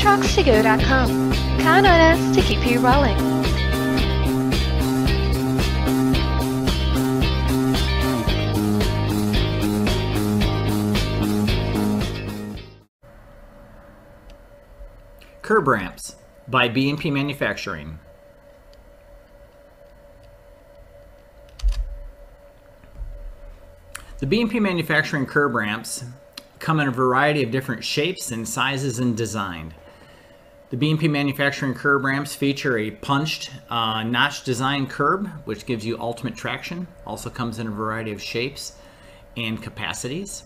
handtruckstogo.com. Count on us to keep you rolling. Curb Ramps by B&P Manufacturing. The B&P Manufacturing curb ramps come in a variety of different shapes and sizes and design. The B&P Manufacturing curb ramps feature a punched notch design curb, which gives you ultimate traction. Also comes in a variety of shapes and capacities.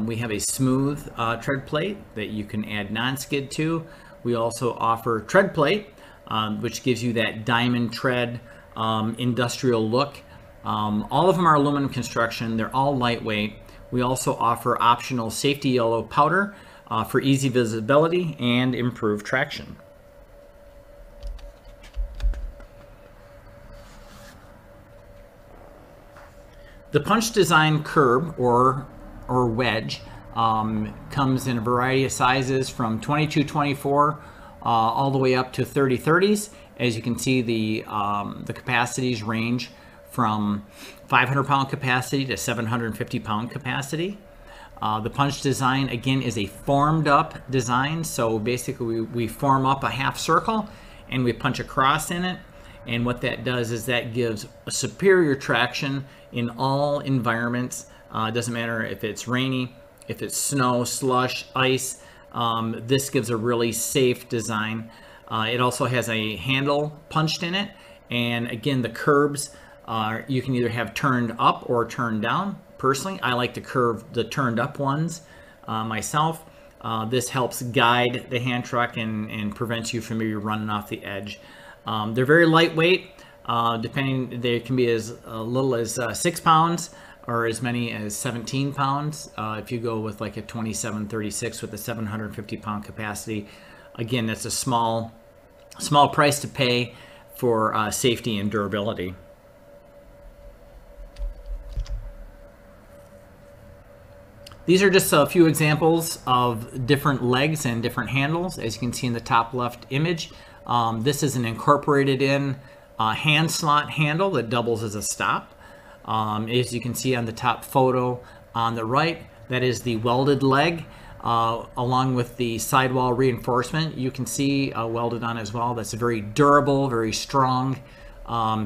We have a smooth tread plate that you can add non-skid to. We also offer tread plate, which gives you that diamond tread industrial look. All of them are aluminum construction. They're all lightweight. We also offer optional safety yellow powder for easy visibility and improved traction. The punch design curb or wedge comes in a variety of sizes from 22-24 all the way up to 30-30s. As you can see, the capacities range from 500-pound capacity to 750-pound capacity. The punch design, again, is a formed up design. So basically we form up a half circle and we punch across in it. And what that does is that gives a superior traction in all environments. It doesn't matter if it's rainy, if it's snow, slush, ice. This gives a really safe design. It also has a handle punched in it. And again, the curbs, you can either have turned up or turned down. Personally, I like the turned up ones myself. This helps guide the hand truck and prevents you from maybe running off the edge. They're very lightweight. They can be as little as 6 pounds or as many as 17 pounds if you go with like a 2736 with a 750-pound capacity. Again, that's a small price to pay for safety and durability. These are just a few examples of different legs and different handles. As you can see in the top left image, this is an incorporated in hand slot handle that doubles as a stop. As you can see on the top photo on the right, that is the welded leg along with the sidewall reinforcement. You can see welded on as well. That's a very durable, very strong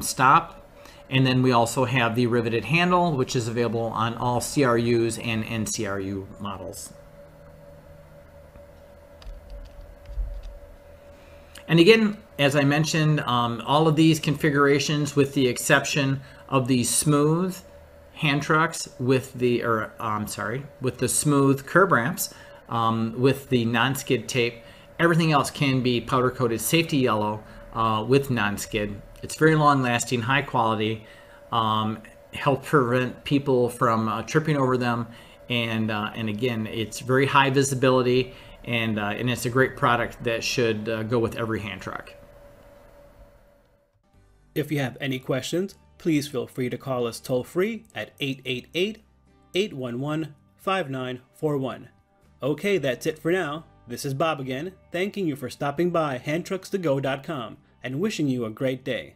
stop. And then we also have the riveted handle, which is available on all CRUs and NCRU models. And again, as I mentioned, all of these configurations, with the exception of the smooth hand trucks with the, with the smooth curb ramps, with the non-skid tape, everything else can be powder coated safety yellow with non-skid. It's very long lasting, high quality, help prevent people from tripping over them. And again, it's very high visibility, and it's a great product that should go with every hand truck. If you have any questions, please feel free to call us toll free at 888-811-5941. Okay, that's it for now. This is Bob again, thanking you for stopping by handtruckstogo.com and wishing you a great day.